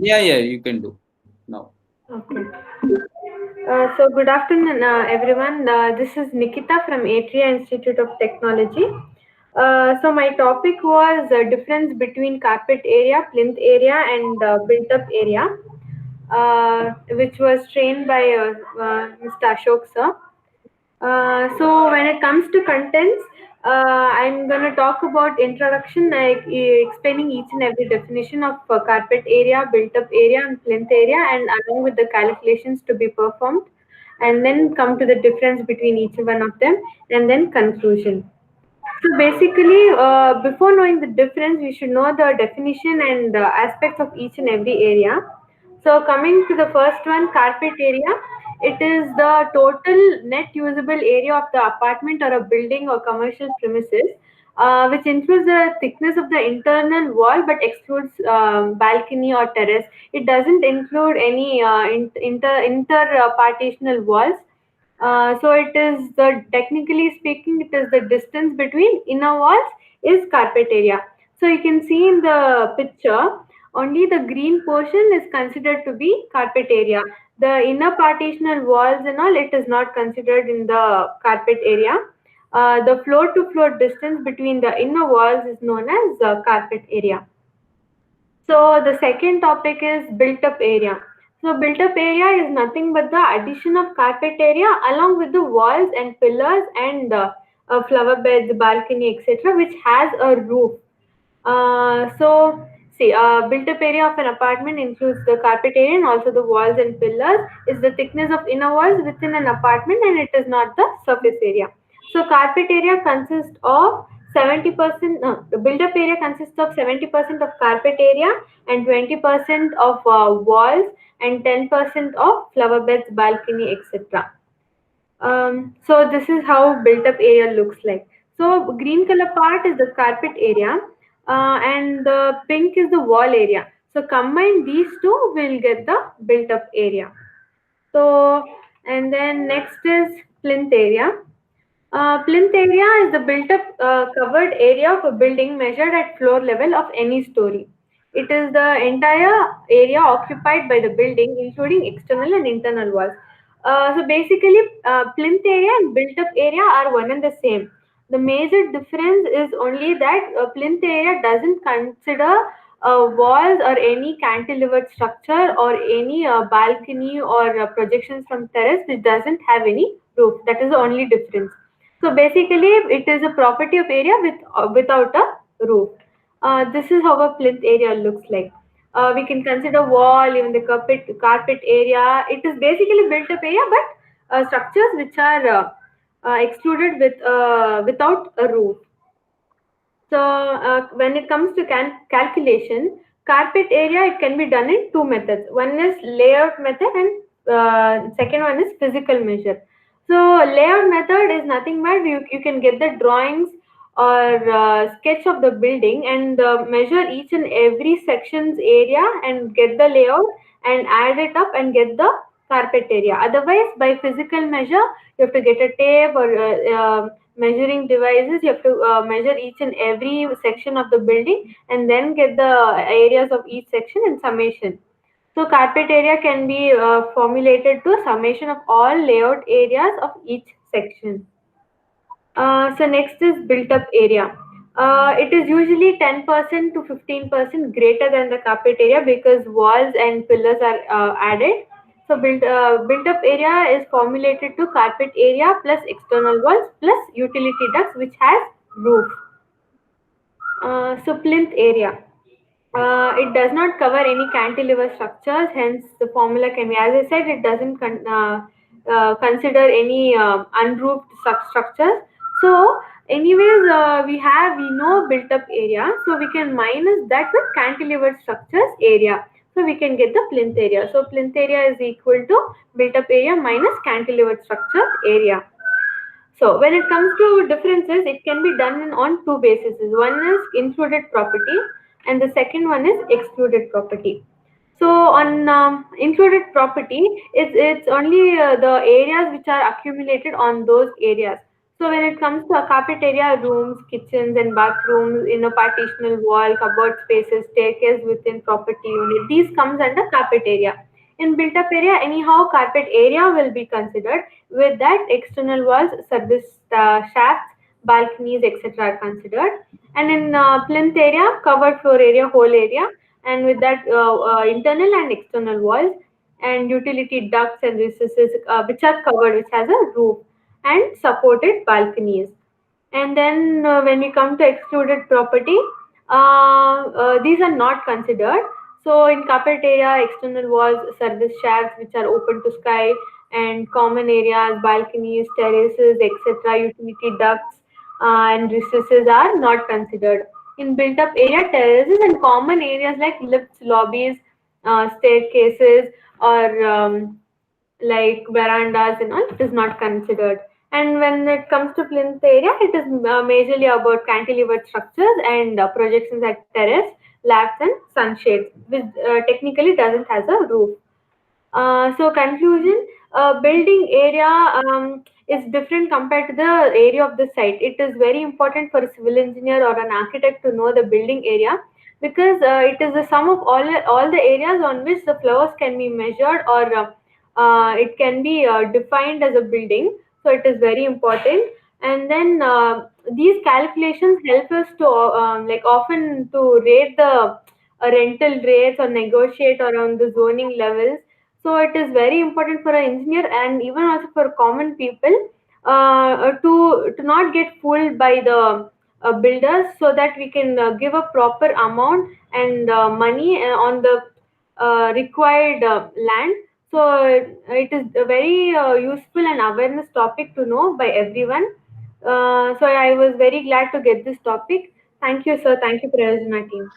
Yeah, you can do now. Okay. So good afternoon, everyone. This is Nikita from Atria Institute of Technology. So my topic was difference between carpet area, plinth area, and built-up area, which was trained by Mr. Ashok sir. So when it comes to contents, I'm gonna talk about introduction, like explaining each and every definition of carpet area, built-up area, and plinth area, and along with the calculations to be performed, and then come to the difference between each one of them, and then conclusion. So basically, before knowing the difference, we should know the definition and aspects of each and every area. So coming to the first one, carpet area, it is the total net usable area of the apartment or a building or commercial premises, which includes the thickness of the internal wall but excludes balcony or terrace. It doesn't include any inter partitional walls. So it is the technically speaking, it is the distance between inner walls is carpet area. So you can see in the picture, only the green portion is considered to be carpet area. The inner partitional walls and all, it is not considered in the carpet area. The floor to floor distance between the inner walls is known as carpet area. So the second topic is built up area. So built up area is nothing but the addition of carpet area along with the walls and pillars and flower beds, balcony, etc., which has a roof. Built up area of an apartment includes the carpet area and also the walls and pillars is the thickness of inner walls within an apartment, and it is not the surface area. So carpet area consists of 70%, no, the built up area consists of 70% of carpet area and 20% of walls and 10% of flower beds, balcony, etc. So this is how built up area looks like. So green color part is the carpet area, and the pink is the wall area. So combine these two, we'll get the built up area. So and then next is plinth area. Plinth area is the built up covered area of a building measured at floor level of any story. It is the entire area occupied by the building, including external and internal walls. So basically, plinth area and built up area are one and the same. The major difference is only that plinth area doesn't consider walls or any cantilevered structure or any balcony or projections from terrace which doesn't have any roof. That is the only difference. So basically, it is a property of area without a roof. This is how a plinth area looks like. We can consider wall, even the carpet area. It is basically built up area, but structures which are excluded without a roof. So when it comes to calculation, carpet area, it can be done in two methods. One is layout method and second one is physical measure. So layout method is nothing but you can get the drawings or sketch of the building and measure each and every section's area and get the layout and add it up and get the carpet area. Otherwise, by physical measure, you have to get a tape or measuring devices. You have to measure each and every section of the building and then get the areas of each section and summation. So carpet area can be formulated to a summation of all layout areas of each section. So next is built up area. It is usually 10% to 15% greater than the carpet area because walls and pillars are added. So built up area is formulated to carpet area plus external walls plus utility ducts which has roof. So plinth area. It does not cover any cantilever structures, hence the formula can be, as I said, it doesn't consider any unroofed structures. So, anyways, we know built up area, so we can minus that with cantilever structures area. So we can get the plinth area. So plinth area is equal to built up area minus cantilever structure area. So when it comes to differences, it can be done on two bases. One is included property, and the second one is excluded property. So on included property, it's only the areas which are accumulated on those areas. So when it comes to a carpet area, rooms, kitchens, and bathrooms, partitional wall, cupboard spaces, staircase within property unit, these comes under carpet area. In built-up area, anyhow, carpet area will be considered. With that, external walls, service shafts, balconies, etc. are considered. And in plinth area, covered floor area, whole area, and with that, internal and external walls, and utility ducts and recesses, which are covered, which has a roof and supported balconies. And then when we come to excluded property, these are not considered. So in carpet area, external walls, service shafts which are open to sky, and common areas, balconies, terraces, etc., utility ducts and recesses are not considered. In built-up area, terraces and common areas like lifts, lobbies, staircases, or like verandas and all, it is not considered. And when it comes to plinth area, it is majorly about cantilevered structures and projections at terrace, laps and sunshades, which technically doesn't has a roof. So conclusion, building area is different compared to the area of the site. It is very important for a civil engineer or an architect to know the building area, because it is the sum of all the areas on which the flowers can be measured, or it can be defined as a building. So it is very important. And then these calculations help us to like often to rate the rental rates or negotiate around the zoning levels. So it is very important for an engineer and even also for common people to not get fooled by the builders, so that we can give a proper amount and money on the required land. So it is a very useful and awareness topic to know by everyone. So I was very glad to get this topic. Thank you, sir. Thank you, Prayojana team.